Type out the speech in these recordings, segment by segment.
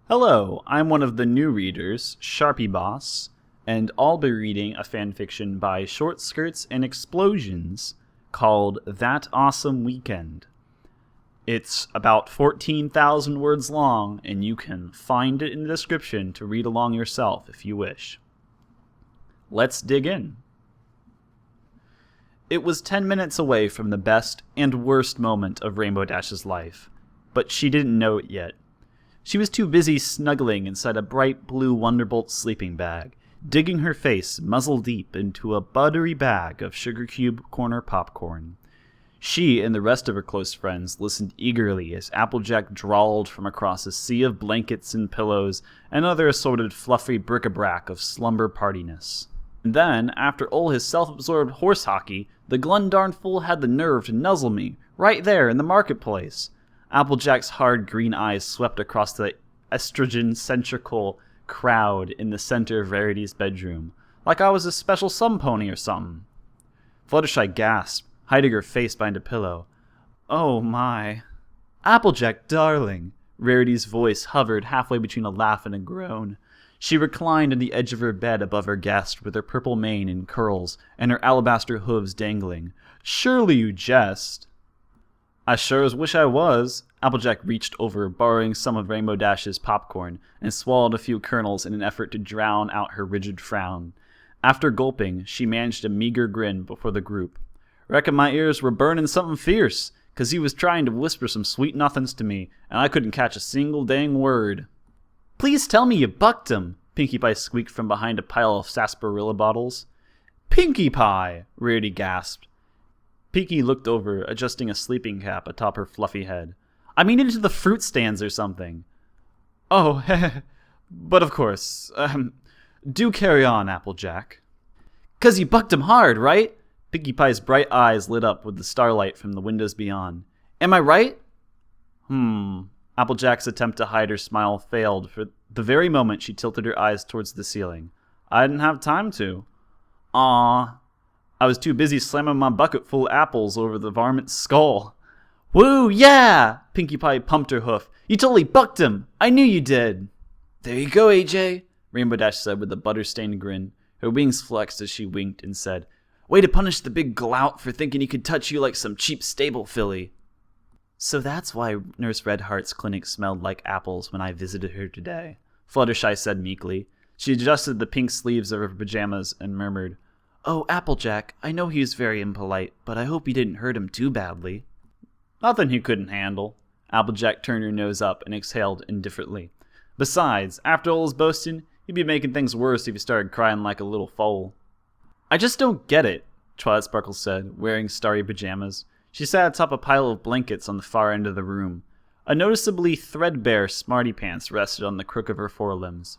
Hello, I'm one of the new readers, Sharpie Boss, and I'll be reading a fanfiction by Short Skirts and Explosions called That Awesome Weekend. It's about 14,000 words long, and you can find it in the description to read along yourself if you wish. Let's dig in. It was 10 minutes away from the best and worst moment of Rainbow Dash's life, but she didn't know it yet. She was too busy snuggling inside a bright blue Wonderbolt sleeping bag, digging her face muzzle deep into a buttery bag of sugar cube corner popcorn. She and the rest of her close friends listened eagerly as Applejack drawled from across a sea of blankets and pillows and other assorted fluffy bric-a-brac of slumber partiness. And then, after all his self-absorbed horse hockey, the glundarn fool had the nerve to nuzzle me, right there in the marketplace. Applejack's hard green eyes swept across the estrogen-centrical crowd in the center of Rarity's bedroom, like I was a special pony or something. Fluttershy gasped, hiding her face behind a pillow. Oh my. Applejack, darling. Rarity's voice hovered halfway between a laugh and a groan. She reclined on the edge of her bed above her guest with her purple mane in curls and her alabaster hooves dangling. Surely you jest. I sure as wish I was. Applejack reached over, borrowing some of Rainbow Dash's popcorn, and swallowed a few kernels in an effort to drown out her rigid frown. After gulping, she managed a meager grin before the group. Reckon my ears were burning something fierce, 'cause he was trying to whisper some sweet nothings to me, and I couldn't catch a single dang word. Please tell me you bucked him, Pinkie Pie squeaked from behind a pile of sarsaparilla bottles. Pinkie Pie! Rarity gasped. Pinkie looked over, adjusting a sleeping cap atop her fluffy head. I mean into the fruit stands or something. Oh, but of course. Do carry on, Applejack. 'Cause you bucked him hard, right? Pinkie Pie's bright eyes lit up with the starlight from the windows beyond. Am I right? Applejack's attempt to hide her smile failed for the very moment she tilted her eyes towards the ceiling. I didn't have time to. Aw. I was too busy slamming my bucket full of apples over the varmint's skull. Woo, yeah! Pinkie Pie pumped her hoof. You totally bucked him! I knew you did! There you go, AJ, Rainbow Dash said with a butter-stained grin. Her wings flexed as she winked and said, Way to punish the big glout for thinking he could touch you like some cheap stable filly. So that's why Nurse Redheart's clinic smelled like apples when I visited her today, Fluttershy said meekly. She adjusted the pink sleeves of her pajamas and murmured, Oh, Applejack, I know he was very impolite, but I hope you didn't hurt him too badly. Nothing he couldn't handle. Applejack turned her nose up and exhaled indifferently. Besides, after all his boasting, he'd be making things worse if he started crying like a little foal. I just don't get it, Twilight Sparkle said, wearing starry pajamas. She sat atop a pile of blankets on the far end of the room. A noticeably threadbare smarty pants rested on the crook of her forelimbs.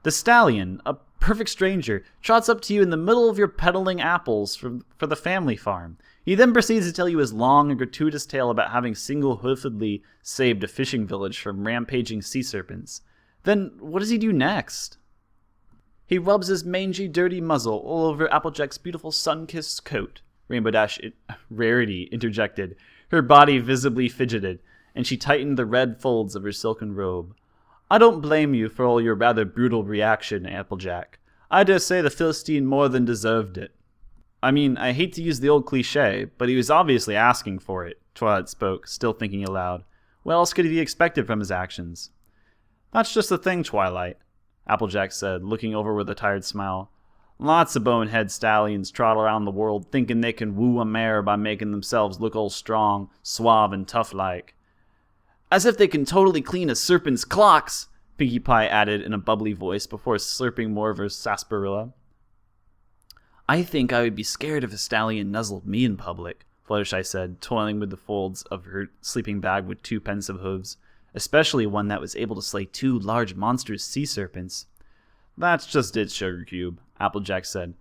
The stallion, a perfect stranger, trots up to you in the middle of your peddling apples for the family farm. He then proceeds to tell you his long and gratuitous tale about having single-hoofedly saved a fishing village from rampaging sea serpents. Then what does he do next? He rubs his mangy, dirty muzzle all over Applejack's beautiful sun-kissed coat, Rarity interjected. Her body visibly fidgeted, and she tightened the red folds of her silken robe. I don't blame you for all your rather brutal reaction, Applejack. I dare say the Philistine more than deserved it. I mean, I hate to use the old cliché, but he was obviously asking for it, Twilight spoke, still thinking aloud. What else could he be expected from his actions? That's just the thing, Twilight, Applejack said, looking over with a tired smile. Lots of bonehead stallions trot around the world thinking they can woo a mare by making themselves look all strong, suave, and tough-like. As if they can totally clean a serpent's clocks, Pinkie Pie added in a bubbly voice before slurping more of her sarsaparilla. I think I would be scared if a stallion nuzzled me in public, Fluttershy said, toiling with the folds of her sleeping bag with two pensive hooves, especially one that was able to slay two large monstrous sea serpents. That's just it, Sugar Cube, Applejack said.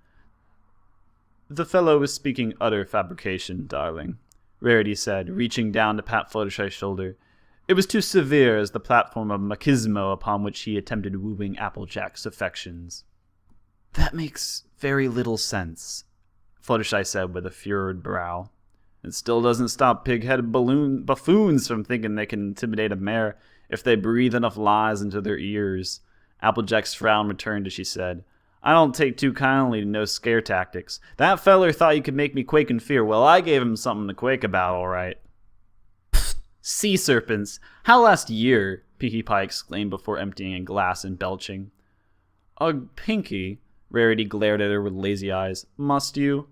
The fellow was speaking utter fabrication, darling, Rarity said, reaching down to pat Fluttershy's shoulder. It was too severe as the platform of machismo upon which he attempted wooing Applejack's affections. That makes very little sense, Fluttershy said with a furrowed brow. It still doesn't stop pig-headed buffoons from thinking they can intimidate a mare if they breathe enough lies into their ears. Applejack's frown returned as she said, I don't take too kindly to no scare tactics. That feller thought he could make me quake in fear. Well, I gave him something to quake about, all right. Pfft, sea serpents. How last year? Pinkie Pie exclaimed before emptying a glass and belching. Ugh, Pinkie, Rarity glared at her with lazy eyes. Must you?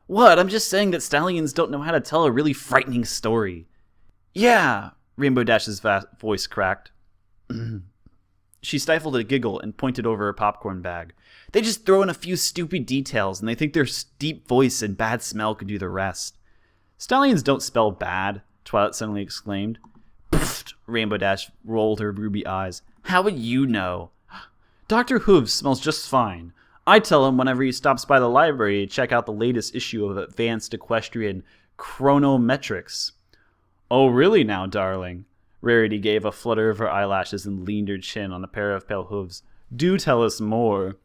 What? I'm just saying that stallions don't know how to tell a really frightening story. Yeah, Rainbow Dash's voice cracked. She stifled a giggle and pointed over her popcorn bag. They just throw in a few stupid details and they think their deep voice and bad smell could do the rest. Stallions don't spell bad, Twilight suddenly exclaimed. Pfft, Rainbow Dash rolled her ruby eyes. How would you know? Dr. Hooves smells just fine. I tell him whenever he stops by the library to check out the latest issue of Advanced Equestrian Chronometrics. Oh, really now, darling? Rarity gave a flutter of her eyelashes and leaned her chin on a pair of pale hooves. Do tell us more.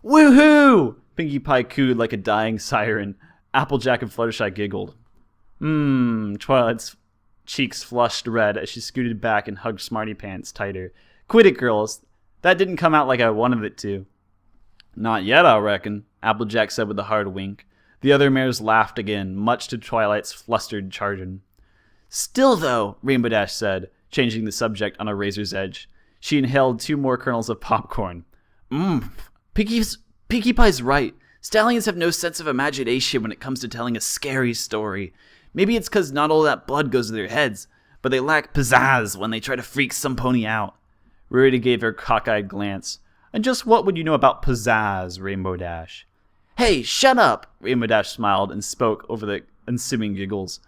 Woohoo! Pinkie Pie cooed like a dying siren. Applejack and Fluttershy giggled. Twilight's cheeks flushed red as she scooted back and hugged Smarty Pants tighter. Quit it, girls. That didn't come out like I wanted it to. Not yet, I reckon, Applejack said with a hard wink. The other mares laughed again, much to Twilight's flustered chagrin. Still, though, Rainbow Dash said, changing the subject on a razor's edge. She inhaled 2 more kernels of popcorn. Pinkie Pie's right. Stallions have no sense of imagination when it comes to telling a scary story. Maybe it's because not all that blood goes to their heads, but they lack pizzazz when they try to freak some pony out. Rarity gave her cockeyed glance. And just what would you know about pizzazz, Rainbow Dash? Hey, shut up! Rainbow Dash smiled and spoke over the ensuing giggles.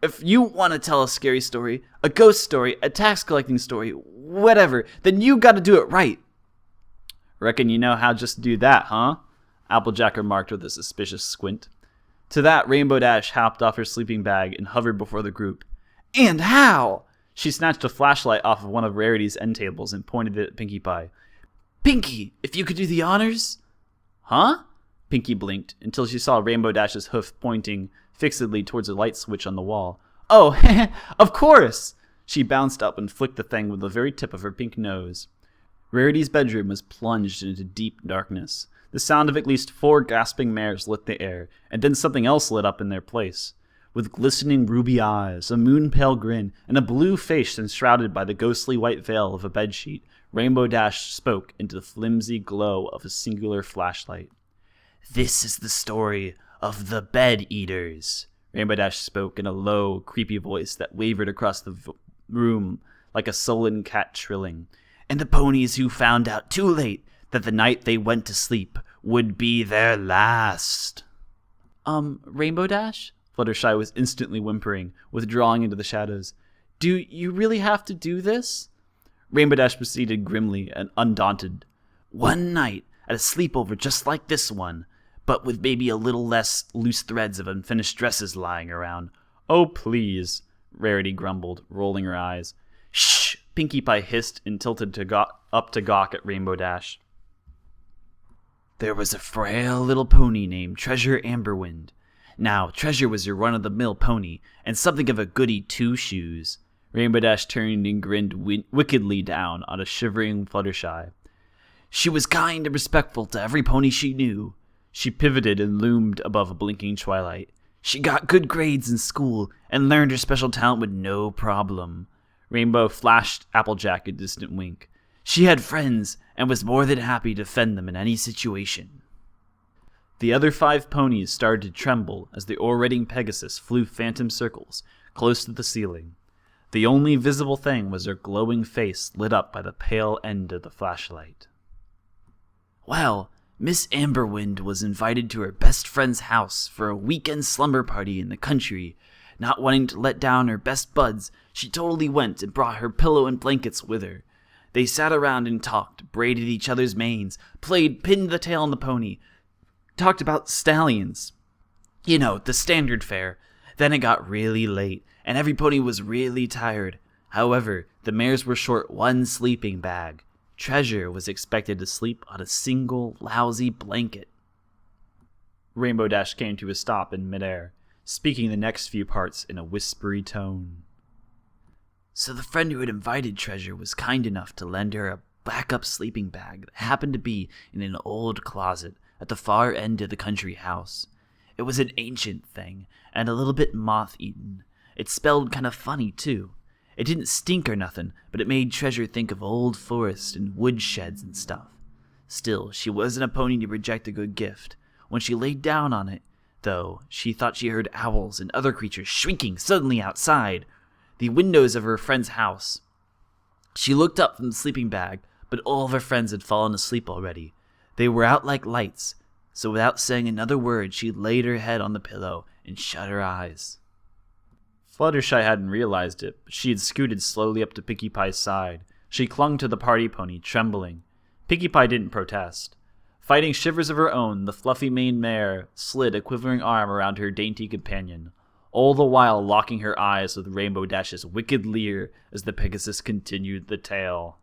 If you want to tell a scary story, a ghost story, a tax collecting story, whatever, then you gotta do it right. Reckon you know how just to do that, huh? Applejack remarked with a suspicious squint. To that, Rainbow Dash hopped off her sleeping bag and hovered before the group. And how? She snatched a flashlight off of one of Rarity's end tables and pointed it at Pinkie Pie. Pinkie, if you could do the honors? Huh? Pinkie blinked until she saw Rainbow Dash's hoof pointing fixedly towards a light switch on the wall. Oh, of course! She bounced up and flicked the thing with the very tip of her pink nose. Rarity's bedroom was plunged into deep darkness. The sound of at least 4 gasping mares lit the air, and then something else lit up in their place. With glistening ruby eyes, a moon-pale grin, and a blue face enshrouded by the ghostly white veil of a bedsheet, Rainbow Dash spoke into the flimsy glow of a singular flashlight. This is the story of the Bed Eaters. Rainbow Dash spoke in a low, creepy voice that wavered across the room like a sullen cat trilling. And the ponies who found out too late that the night they went to sleep would be their last. Rainbow Dash? Fluttershy was instantly whimpering, withdrawing into the shadows. Do you really have to do this? Rainbow Dash proceeded grimly and undaunted. One night, at a sleepover just like this one, but with maybe a little less loose threads of unfinished dresses lying around. Oh, please, Rarity grumbled, rolling her eyes. Shh! Pinkie Pie hissed and tilted up to gawk at Rainbow Dash. There was a frail little pony named Treasure Amberwind. Now, Treasure was your run-of-the-mill pony, and something of a goody two-shoes. Rainbow Dash turned and grinned wickedly down on a shivering Fluttershy. She was kind and respectful to every pony she knew. She pivoted and loomed above a blinking twilight. She got good grades in school and learned her special talent with no problem. Rainbow flashed Applejack a distant wink. She had friends and was more than happy to defend them in any situation. The other 5 ponies started to tremble as the orating Pegasus flew phantom circles close to the ceiling. The only visible thing was her glowing face lit up by the pale end of the flashlight. Well, Miss Amberwind was invited to her best friend's house for a weekend slumber party in the country. Not wanting to let down her best buds, she totally went and brought her pillow and blankets with her. They sat around and talked, braided each other's manes, played pin the tail on the pony, talked about stallions. You know, the standard fare. Then it got really late, and every pony was really tired. However, the mares were short one sleeping bag. Treasure was expected to sleep on a single lousy blanket. Rainbow Dash came to a stop in midair, speaking the next few parts in a whispery tone. So the friend who had invited Treasure was kind enough to lend her a backup sleeping bag that happened to be in an old closet at the far end of the country house. It was an ancient thing, and a little bit moth-eaten. It smelled kind of funny, too. It didn't stink or nothing, but it made Treasure think of old forests and woodsheds and stuff. Still, she wasn't a pony to reject a good gift. When she laid down on it, though, she thought she heard owls and other creatures shrieking suddenly outside the windows of her friend's house. She looked up from the sleeping bag, but all of her friends had fallen asleep already. They were out like lights, so without saying another word, she laid her head on the pillow and shut her eyes. Fluttershy hadn't realized it, but she had scooted slowly up to Pinkie Pie's side. She clung to the party pony, trembling. Pinkie Pie didn't protest. Fighting shivers of her own, the fluffy-maned mare slid a quivering arm around her dainty companion, all the while locking her eyes with Rainbow Dash's wicked leer as the Pegasus continued the tale.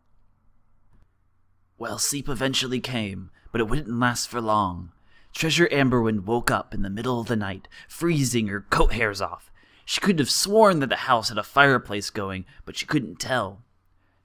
Well, sleep eventually came, but it wouldn't last for long. Treasure Amberwind woke up in the middle of the night, freezing her coat hairs off. She could have sworn that the house had a fireplace going, but she couldn't tell.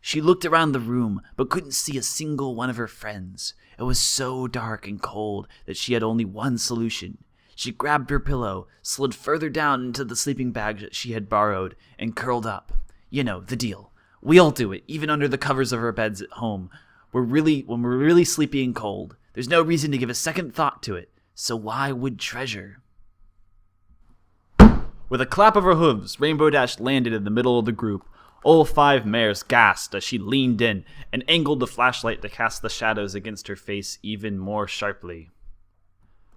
She looked around the room, but couldn't see a single one of her friends. It was so dark and cold that she had only one solution. She grabbed her pillow, slid further down into the sleeping bag that she had borrowed, and curled up. You know, the deal. We all do it, even under the covers of our beds at home. When we're really sleepy and cold. There's no reason to give a second thought to it. So why would Treasure? With a clap of her hooves, Rainbow Dash landed in the middle of the group. All 5 mares gasped as she leaned in and angled the flashlight to cast the shadows against her face even more sharply.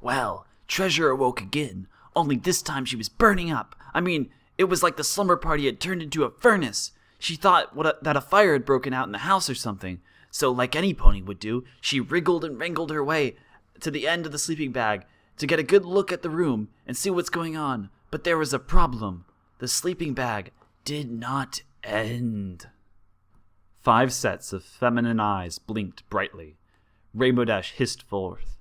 Well, Treasure awoke again, only this time she was burning up. I mean, it was like the slumber party had turned into a furnace. She thought that a fire had broken out in the house or something. So, like any pony would do, she wriggled and wrangled her way to the end of the sleeping bag to get a good look at the room and see what's going on. But there was a problem. The sleeping bag did not end. 5 sets of feminine eyes blinked brightly. Rainbow Dash hissed forth.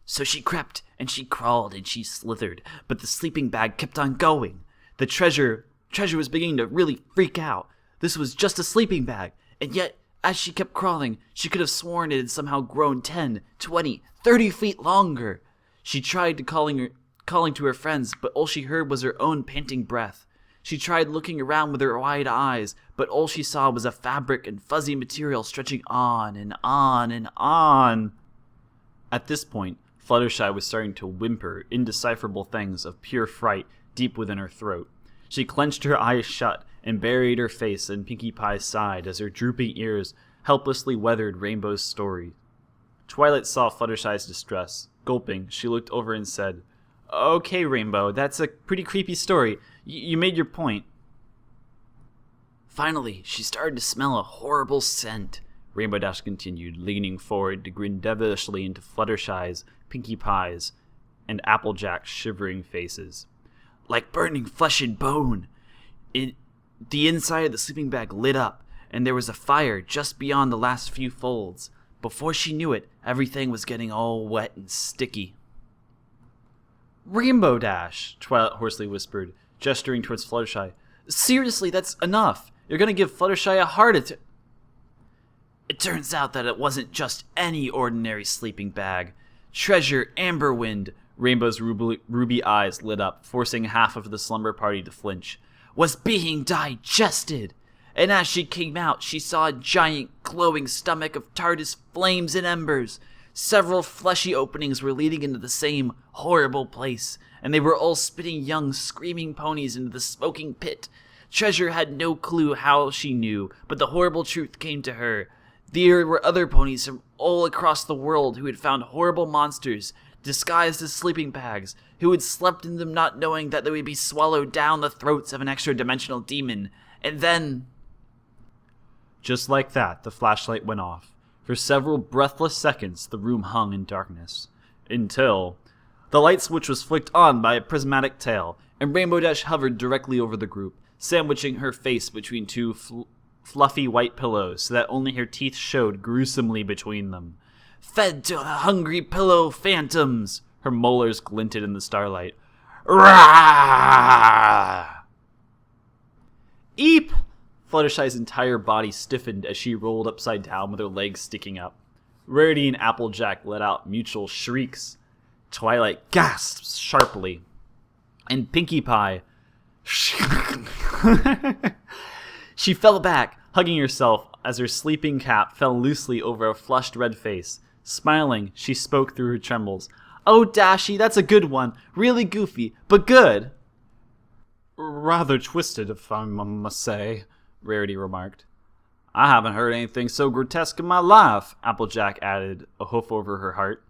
So she crept, and she crawled, and she slithered, but the sleeping bag kept on going. The treasure was beginning to really freak out. This was just a sleeping bag, and yet, as she kept crawling, she could have sworn it had somehow grown 10, 20, 30 feet longer. She tried calling to her friends, but all she heard was her own panting breath. She tried looking around with her wide eyes, but all she saw was a fabric and fuzzy material stretching on and on and on. At this point, Fluttershy was starting to whimper indecipherable things of pure fright deep within her throat. She clenched her eyes shut and buried her face in Pinkie Pie's side as her drooping ears helplessly weathered Rainbow's story. Twilight saw Fluttershy's distress. Gulping, she looked over and said, "Okay, Rainbow, that's a pretty creepy story. You made your point." Finally, she started to smell a horrible scent, Rainbow Dash continued, leaning forward to grin devilishly into Fluttershy's, Pinkie Pie's, and Applejack's shivering faces. Like burning flesh and bone. The inside of the sleeping bag lit up, and there was a fire just beyond the last few folds. Before she knew it, everything was getting all wet and sticky. "Rainbow Dash," Twilight hoarsely whispered, gesturing towards Fluttershy. "Seriously, that's enough. You're going to give Fluttershy a heart attack." It turns out that it wasn't just any ordinary sleeping bag. Treasure Amberwind, Rainbow's ruby eyes lit up, forcing half of the slumber party to flinch, was being digested. And as she came out, she saw a giant glowing stomach of tarnished flames and embers. Several fleshy openings were leading into the same horrible place, and they were all spitting young, screaming ponies into the smoking pit. Treasure had no clue how she knew, but the horrible truth came to her. There were other ponies from all across the world who had found horrible monsters, disguised as sleeping bags, who had slept in them not knowing that they would be swallowed down the throats of an extra-dimensional demon. And then... Just like that, the flashlight went off. For several breathless seconds, the room hung in darkness. Until... the light switch was flicked on by a prismatic tail, and Rainbow Dash hovered directly over the group, sandwiching her face between 2 fluffy white pillows so that only her teeth showed gruesomely between them. "Fed to the hungry pillow phantoms!" Her molars glinted in the starlight. "Rah!" "Eep!" Fluttershy's entire body stiffened as she rolled upside down with her legs sticking up. Rarity and Applejack let out mutual shrieks. Twilight gasped sharply. And Pinkie Pie... She fell back, hugging herself as her sleeping cap fell loosely over a flushed red face. Smiling, she spoke through her trembles. "Oh, Dashy, that's a good one. Really goofy, but good." "Rather twisted, if I must say," Rarity remarked. "I haven't heard anything so grotesque in my life," Applejack added, a hoof over her heart.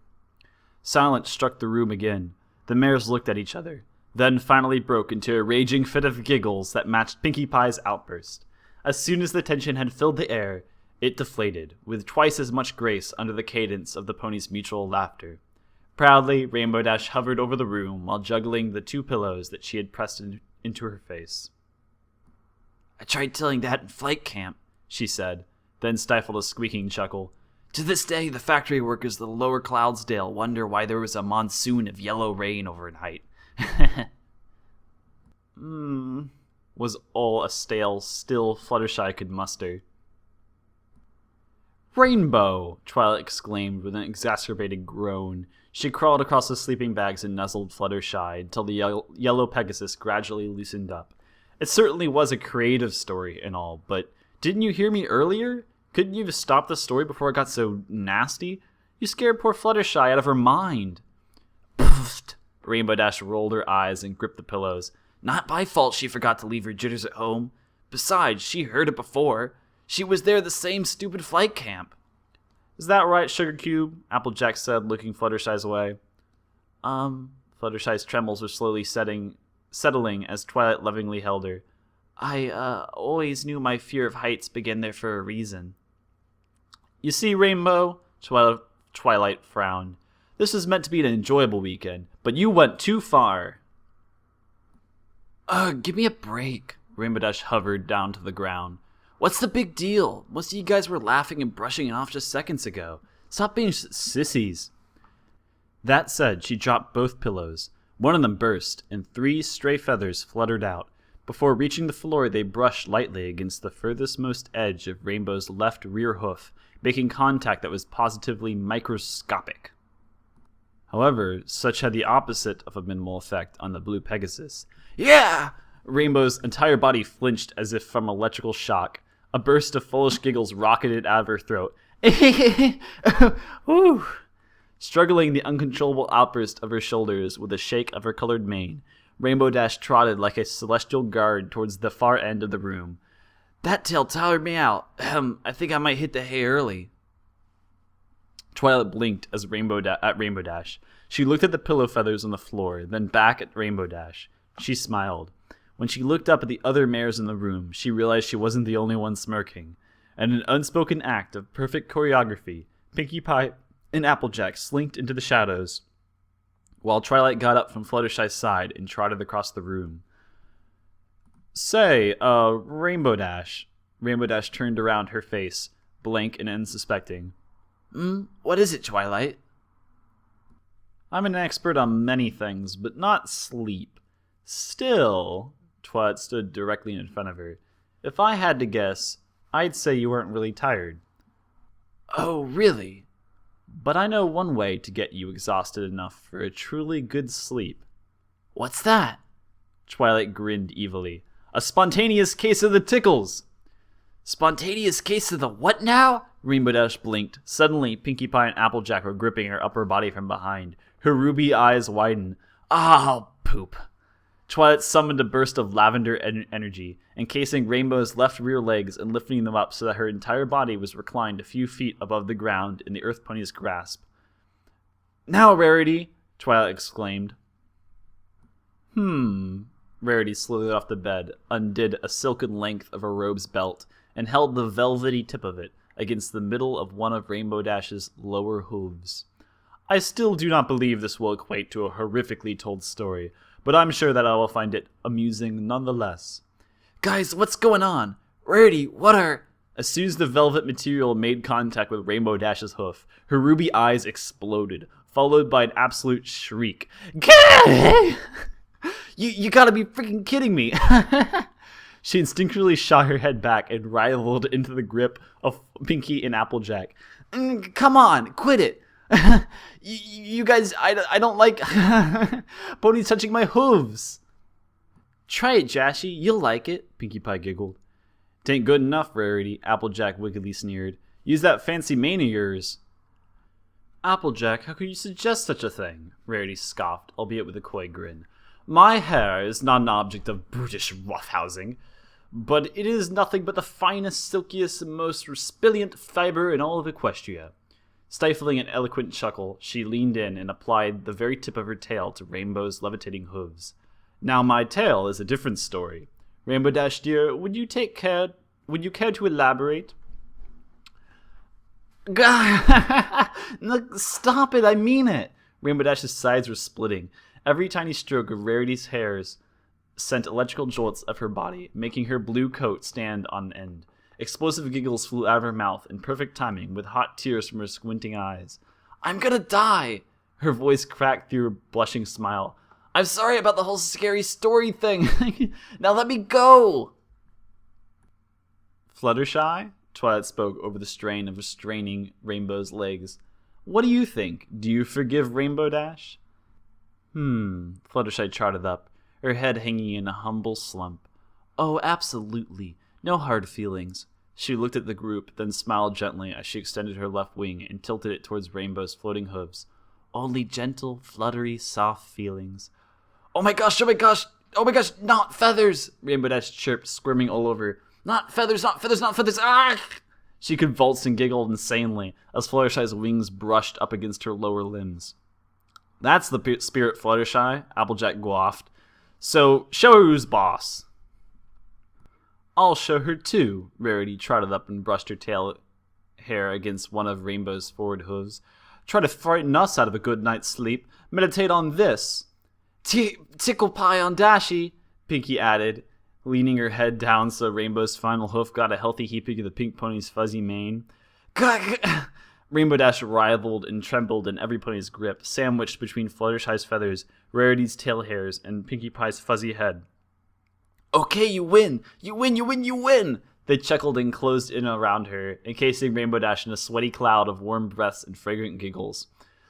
Silence struck the room again. The mares looked at each other, then finally broke into a raging fit of giggles that matched Pinkie Pie's outburst. As soon as the tension had filled the air, it deflated, with twice as much grace under the cadence of the ponies' mutual laughter. Proudly, Rainbow Dash hovered over the room while juggling the 2 pillows that she had pressed into her face. "I tried telling that in flight camp," she said, then stifled a squeaking chuckle. "To this day, the factory workers of the lower Cloudsdale wonder why there was a monsoon of yellow rain overnight." Was all a still Fluttershy could muster. "Rainbow!" Twilight exclaimed with an exacerbated groan. She crawled across the sleeping bags and nuzzled Fluttershy until the yellow Pegasus gradually loosened up. It certainly was a creative story and all, but didn't you hear me earlier? Couldn't you have stopped the story before it got so nasty? You scared poor Fluttershy out of her mind. Pfft! Rainbow Dash rolled her eyes and gripped the pillows. "Not my fault she forgot to leave her jitters at home. Besides, she heard it before. She was there the same stupid flight camp." "Is that right, Sugar Cube?" Applejack said, looking Fluttershy's way. Fluttershy's trembles were slowly settling as Twilight lovingly held her. I always knew my fear of heights began there for a reason." "You see, Rainbow," Twilight frowned. "This was meant to be an enjoyable weekend, but you went too far." Give me a break." Rainbow Dash hovered down to the ground. "What's the big deal? Most of you guys were laughing and brushing it off just seconds ago. Stop being sissies." That said, she dropped both pillows. One of them burst, and 3 stray feathers fluttered out. Before reaching the floor, they brushed lightly against the furthestmost edge of Rainbow's left rear hoof, making contact that was positively microscopic. However, such had the opposite of a minimal effect on the blue Pegasus. "Yeah!" Rainbow's entire body flinched as if from electrical shock. A burst of foolish giggles rocketed out of her throat. Woo! Struggling the uncontrollable outburst of her shoulders with a shake of her colored mane, Rainbow Dash trotted like a celestial guard towards the far end of the room. "That tail tired me out. I think I might hit the hay early." Twilight blinked at Rainbow Dash. She looked at the pillow feathers on the floor, then back at Rainbow Dash. She smiled. When she looked up at the other mares in the room, she realized she wasn't the only one smirking. In an unspoken act of perfect choreography, Pinkie Pie and Applejack slinked into the shadows, while Twilight got up from Fluttershy's side and trotted across the room. "Say, Rainbow Dash." Rainbow Dash turned around, her face blank and unsuspecting. What is it, Twilight?" "I'm an expert on many things, but not sleep. Still," Twilight stood directly in front of her, "if I had to guess, I'd say you weren't really tired." "Oh, really?" "But I know one way to get you exhausted enough for a truly good sleep." "What's that?" Twilight grinned evilly. "A spontaneous case of the tickles." "Spontaneous case of the what now?" Rainbow Dash blinked. Suddenly, Pinkie Pie and Applejack were gripping her upper body from behind. Her ruby eyes widened. "Oh, poop." Twilight summoned a burst of lavender energy, encasing Rainbow's left rear legs and lifting them up so that her entire body was reclined a few feet above the ground in the Earth Pony's grasp. "Now, Rarity!" Twilight exclaimed. Rarity slithered off the bed, undid a silken length of her robe's belt, and held the velvety tip of it against the middle of one of Rainbow Dash's lower hooves. "I still do not believe this will equate to a horrifically told story, but I'm sure that I will find it amusing nonetheless." "Guys, what's going on? Rarity, what are—" As soon as the velvet material made contact with Rainbow Dash's hoof, her ruby eyes exploded, followed by an absolute shriek. You gotta be freaking kidding me!" She instinctively shot her head back and writhed into the grip of Pinky and Applejack. Come on, quit it. You guys, I don't like ponies touching my hooves. Try it, Jashy. You'll like it, Pinkie Pie giggled. Tain't good enough, Rarity, Applejack wickedly sneered. Use that fancy mane of yours. Applejack, how could you suggest such a thing? Rarity scoffed, albeit with a coy grin. My hair is not an object of brutish roughhousing, but it is nothing but the finest, silkiest, and most resplendent fiber in all of Equestria. Stifling an eloquent chuckle, she leaned in and applied the very tip of her tail to Rainbow's levitating hooves. Now my tail is a different story. Rainbow Dash dear, would you care to elaborate? Look, stop it, I mean it. Rainbow Dash's sides were splitting. Every tiny stroke of Rarity's hairs sent electrical jolts of her body, making her blue coat stand on end. Explosive giggles flew out of her mouth in perfect timing, with hot tears from her squinting eyes. I'm gonna die! Her voice cracked through a blushing smile. I'm sorry about the whole scary story thing. Now let me go! Fluttershy? Twilight spoke over the strain of restraining Rainbow's legs. What do you think? Do you forgive Rainbow Dash? Fluttershy trotted up, her head hanging in a humble slump. Oh, absolutely. No hard feelings. She looked at the group, then smiled gently as she extended her left wing and tilted it towards Rainbow's floating hooves. Only gentle, fluttery, soft feelings. Oh my gosh, not feathers! Rainbow Dash chirped, squirming all over. Not feathers, not feathers, not feathers, ah! She convulsed and giggled insanely as Fluttershy's wings brushed up against her lower limbs. That's the spirit, Fluttershy, Applejack guaffed. So, show her who's boss. I'll show her too. Rarity trotted up and brushed her tail hair against one of Rainbow's forward hooves. Try to frighten us out of a good night's sleep. Meditate on this. Tickle pie on Dashy, Pinky added, leaning her head down so Rainbow's final hoof got a healthy heaping of the pink pony's fuzzy mane. Rainbow Dash writhed and trembled in every pony's grip, sandwiched between Fluttershy's feathers, Rarity's tail hairs, and Pinkie Pie's fuzzy head. Okay, you win! You win, you win, you win! They chuckled and closed in around her, encasing Rainbow Dash in a sweaty cloud of warm breaths and fragrant giggles.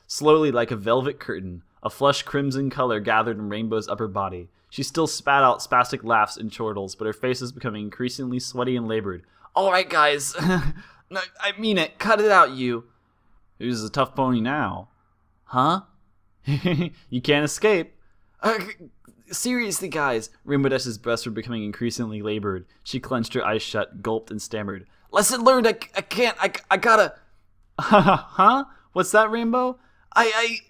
Slowly, like a velvet curtain, a flush crimson color gathered in Rainbow's upper body. She still spat out spastic laughs and chortles, but her face was becoming increasingly sweaty and labored. Alright, guys. No, I mean it. Cut it out, you. Who's a tough pony now? Huh? You can't escape. Seriously, guys. Rainbow Dash's breasts were becoming increasingly labored. She clenched her eyes shut, gulped, and stammered. Lesson learned. I can't. I gotta. Huh? What's that, Rainbow?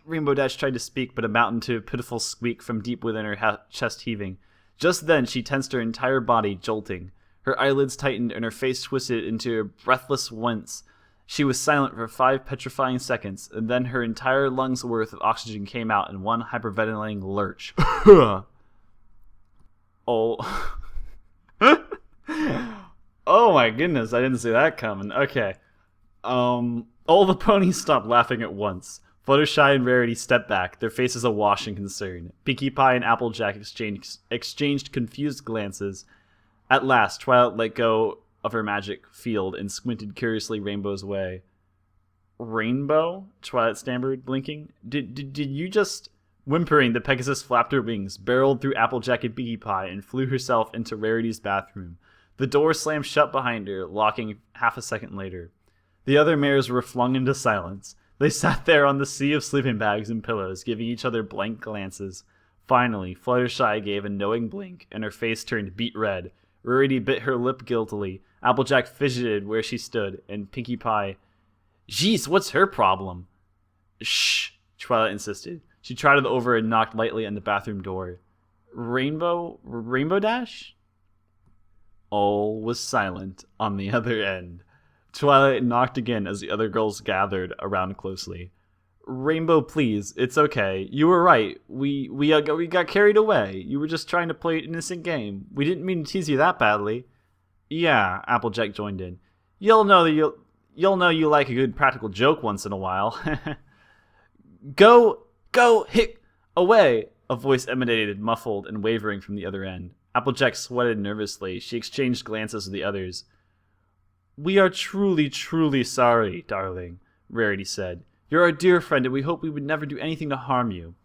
Rainbow Dash tried to speak, but amounted to a pitiful squeak from deep within her chest heaving. Just then, she tensed her entire body, jolting. Her eyelids tightened and her face twisted into a breathless wince. She was silent for 5 petrifying seconds, and then her entire lungs' worth of oxygen came out in one hyperventilating lurch. Oh. Oh my goodness, I didn't see that coming. Okay. All the ponies stopped laughing at once. Fluttershy and Rarity stepped back, their faces awash in concern. Pinkie Pie and Applejack exchanged confused glances. At last, Twilight let go of her magic field and squinted curiously Rainbow's way. Rainbow? Twilight stammered, blinking. Did you just... Whimpering, the Pegasus flapped her wings, barreled through Applejack and Pinkie Pie, and flew herself into Rarity's bathroom. The door slammed shut behind her, locking half a second later. The other mares were flung into silence. They sat there on the sea of sleeping bags and pillows, giving each other blank glances. Finally, Fluttershy gave a knowing blink, and her face turned beet red. Rarity bit her lip guiltily. Applejack fidgeted where she stood, and Pinkie Pie... Jeez, what's her problem? Shh, Twilight insisted. She trotted over and knocked lightly on the bathroom door. Rainbow Dash? All was silent on the other end. Twilight knocked again as the other girls gathered around closely. Rainbow, please, it's okay. You were right. We got carried away. You were just trying to play an innocent game. We didn't mean to tease you that badly. Yeah, Applejack joined in. You'll know you like a good practical joke once in a while. Go, hick, away! A voice emanated, muffled and wavering from the other end. Applejack sweated nervously. She exchanged glances with the others. We are truly, truly sorry, darling, Rarity said. You're our dear friend, and we hope we would never do anything to harm you.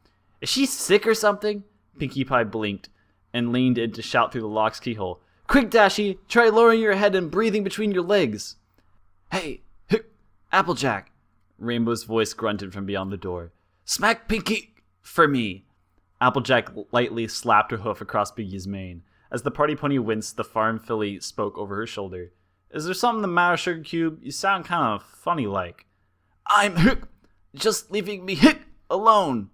Is she sick or something? Pinkie Pie blinked and leaned in to shout through the lock's keyhole. Quick, Dashy! Try lowering your head and breathing between your legs. Hey, Applejack, Rainbow's voice grunted from beyond the door. Smack Pinkie for me. Applejack lightly slapped her hoof across Biggie's mane. As the party pony winced, the farm filly spoke over her shoulder. Is there something the matter, Sugar Cube? You sound kind of funny like. I'm just leaving me alone.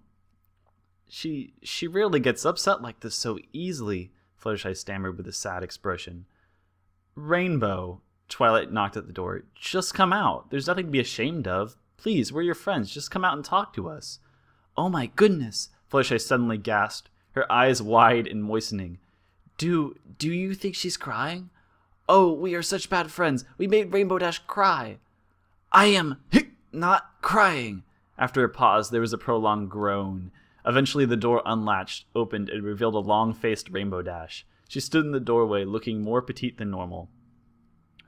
She rarely gets upset like this so easily, Fluttershy stammered with a sad expression. Rainbow, Twilight knocked at the door. Just come out. There's nothing to be ashamed of. Please, we're your friends. Just come out and talk to us. Oh my goodness, Fluttershy suddenly gasped, her eyes wide and moistening. Do you think she's crying? Oh, we are such bad friends. We made Rainbow Dash cry. I am not crying. After a pause, there was a prolonged groan. Eventually, the door unlatched, opened, and revealed a long-faced Rainbow Dash. She stood in the doorway, looking more petite than normal,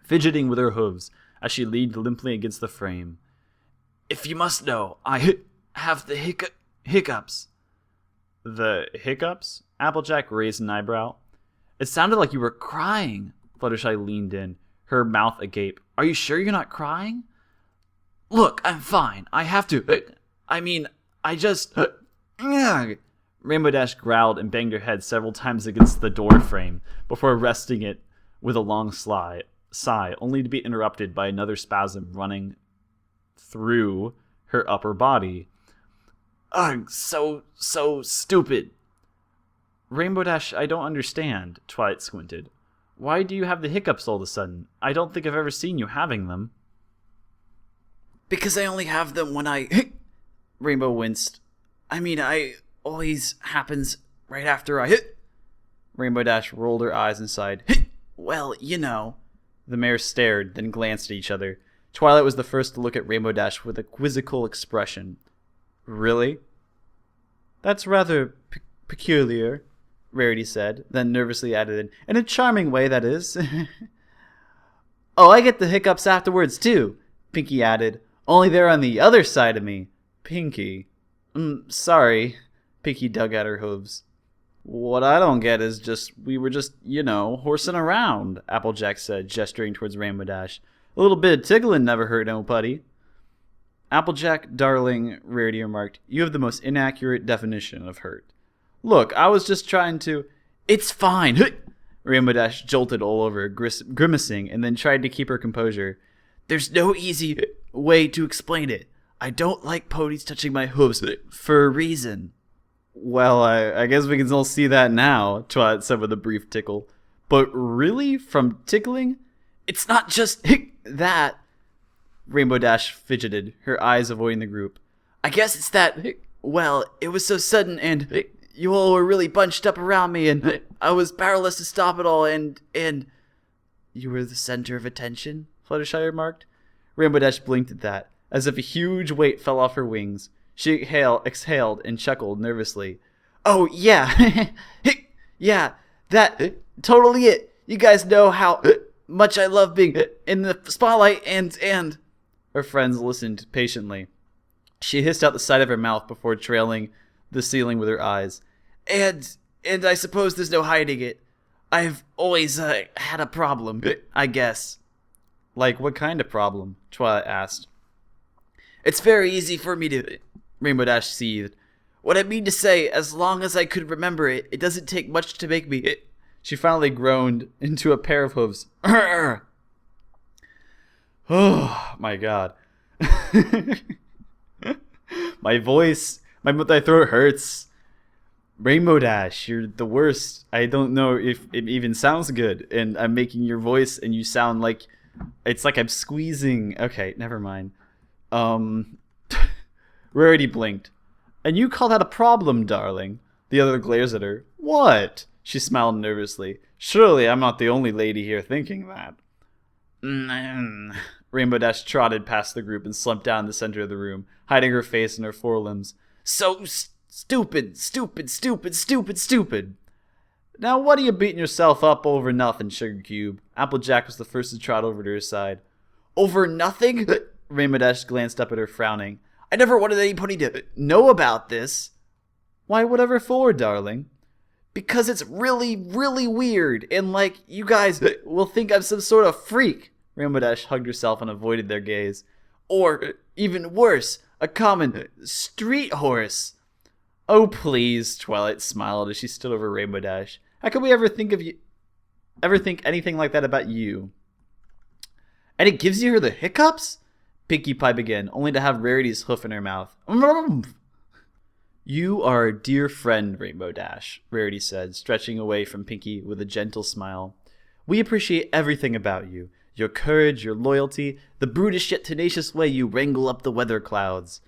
fidgeting with her hooves as she leaned limply against the frame. If you must know, I have the hiccups. The hiccups? Applejack raised an eyebrow. It sounded like you were crying. Fluttershy leaned in, her mouth agape. Are you sure you're not crying? Look, I'm fine. I have to. I just. Rainbow Dash growled and banged her head several times against the door frame before resting it with a long sigh, only to be interrupted by another spasm running through her upper body. Ugh, so stupid. Rainbow Dash, I don't understand, Twilight squinted. Why do you have the hiccups all of a sudden? I don't think I've ever seen you having them. Because I only have them when I... Rainbow winced. I always happens right after I... Rainbow Dash rolled her eyes and sighed. Well, you know. The mayor stared, then glanced at each other. Twilight was the first to look at Rainbow Dash with a quizzical expression. Really? That's rather peculiar, Rarity said, then nervously added, in a charming way, that is. Oh, I get the hiccups afterwards, too, Pinkie added. Only they're on the other side of me. Pinkie. Sorry. Pinkie dug at her hooves. What I don't get is we were just, horsing around, Applejack said, gesturing towards Rainbow Dash. A little bit of tickling never hurt nobody. Applejack, darling, Rarity remarked, you have the most inaccurate definition of hurt. Look, I was just trying to... It's fine. Rainbow Dash jolted all over, grimacing, and then tried to keep her composure. There's no easy way to explain it. I don't like ponies touching my hooves for a reason. Well, I guess we can all see that now, Twilight said with a brief tickle. But really? From tickling? It's not just that. Rainbow Dash fidgeted, her eyes avoiding the group. I guess it's that, well, it was so sudden and you all were really bunched up around me and I was powerless to stop it all and... You were the center of attention, Fluttershy remarked. Rainbow Dash blinked at that, as if a huge weight fell off her wings. She exhaled and chuckled nervously. Oh, yeah. Yeah, that, totally it. You guys know how much I love being in the spotlight and... Her friends listened patiently. She hissed out the side of her mouth before trailing the ceiling with her eyes. And I suppose there's no hiding it. I've always had a problem, I guess. Like what kind of problem? Twilight asked. It's very easy for me to... Rainbow Dash seethed. What I mean to say, as long as I could remember it, it doesn't take much to make me... She finally groaned into a pair of hooves. Oh, my God. My voice, my throat hurts. Rainbow Dash, you're the worst. I don't know if it even sounds good. And I'm making your voice and you sound like, it's like I'm squeezing. Okay, never mind. Rarity blinked. And you call that a problem, darling? The other glares at her. What? She smiled nervously. Surely I'm not the only lady here thinking that. Rainbow Dash trotted past the group and slumped down in the center of the room, hiding her face in her forelimbs. So stupid. Now what are you beating yourself up over nothing, Sugar Cube? Applejack was the first to trot over to her side. Over nothing? Rainbow Dash glanced up at her, frowning. I never wanted anybody to know about this. Why, whatever for, darling? Because it's really, really weird, and like, you guys will think I'm some sort of freak. Rainbow Dash hugged herself and avoided their gaze. Or, even worse, a common street horse. Oh, please, Twilight smiled as she stood over Rainbow Dash. How could we ever think anything like that about you? And it gives you her the hiccups? Pinkie Pie began, only to have Rarity's hoof in her mouth. You are a dear friend, Rainbow Dash, Rarity said, stretching away from Pinkie with a gentle smile. We appreciate everything about you. Your courage, your loyalty, the brutish yet tenacious way you wrangle up the weather clouds.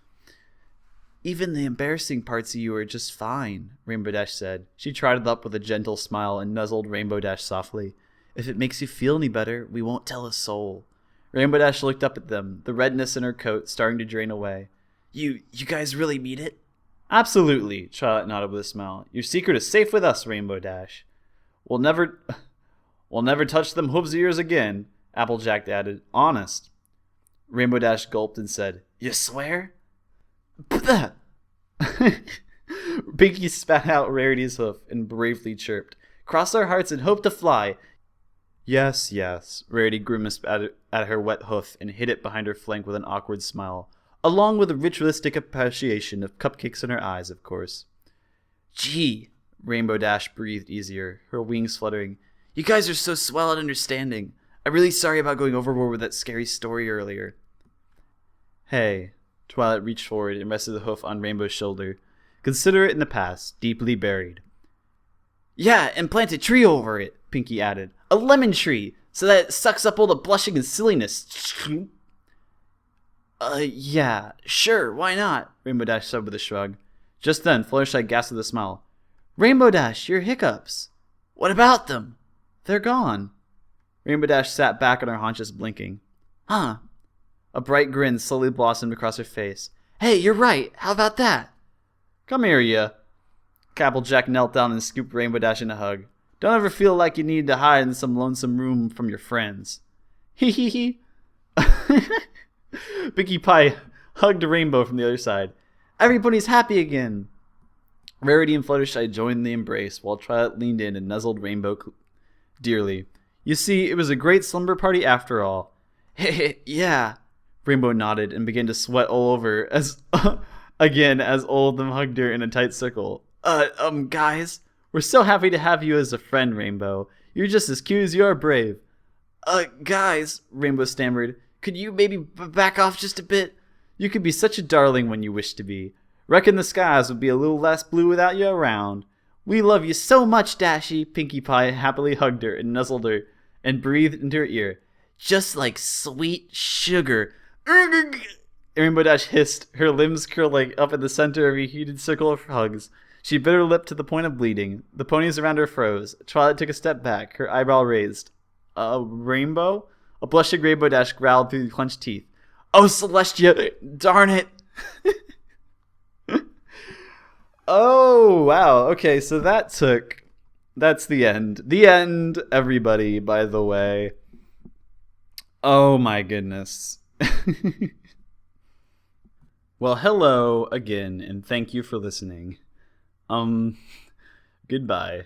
Even the embarrassing parts of you are just fine, Rainbow Dash said. She trotted up with a gentle smile and nuzzled Rainbow Dash softly. If it makes you feel any better, we won't tell a soul. Rainbow Dash looked up at them, the redness in her coat starting to drain away. You guys really mean it? Absolutely, Twilight nodded with a smile. Your secret is safe with us, Rainbow Dash. We'll never touch them hooves of yours again, Applejack added. Honest. Rainbow Dash gulped and said, You swear? Pinkie spat out Rarity's hoof and bravely chirped. Cross our hearts and hope to fly. Yes, yes, Rarity grimaced at her wet hoof and hid it behind her flank with an awkward smile, along with a ritualistic appreciation of cupcakes in her eyes, of course. Gee, Rainbow Dash breathed easier, her wings fluttering. You guys are so swell at understanding. I'm really sorry about going overboard with that scary story earlier. Hey, Twilight reached forward and rested the hoof on Rainbow's shoulder. Consider it in the past, deeply buried. Yeah, and plant a tree over it, Pinkie added. A lemon tree, so that it sucks up all the blushing and silliness. Yeah, sure, why not? Rainbow Dash said with a shrug. Just then, Fluttershy gasped with a smile. Rainbow Dash, your hiccups. What about them? They're gone. Rainbow Dash sat back on her haunches, blinking. Huh. A bright grin slowly blossomed across her face. Hey, you're right. How about that? Come here, ya. Applejack knelt down and scooped Rainbow Dash in a hug. Don't ever feel like you need to hide in some lonesome room from your friends. Hee hee hee. Pinkie Pie hugged Rainbow from the other side. Everybody's happy again. Rarity and Fluttershy joined the embrace while Twilight leaned in and nuzzled Rainbow dearly. You see, it was a great slumber party after all. Yeah. Rainbow nodded and began to sweat all over as all of them hugged her in a tight circle. Guys. We're so happy to have you as a friend, Rainbow. You're just as cute as you are brave. Guys, Rainbow stammered. Could you maybe back off just a bit? You could be such a darling when you wish to be. Reckon the skies would be a little less blue without you around. We love you so much, Dashie. Pinkie Pie happily hugged her and nuzzled her and breathed into her ear. Just like sweet sugar. Rainbow Dash hissed, her limbs curling up in the center of a heated circle of hugs. She bit her lip to the point of bleeding. The ponies around her froze. Twilight took a step back, her eyebrow raised. Rainbow? A blushing Rainbow Dash growled through clenched teeth. Oh, Celestia! Darn it! Oh, wow. Okay, so that's the end. The end, everybody, by the way. Oh my goodness. Well, hello again, and thank you for listening. Goodbye.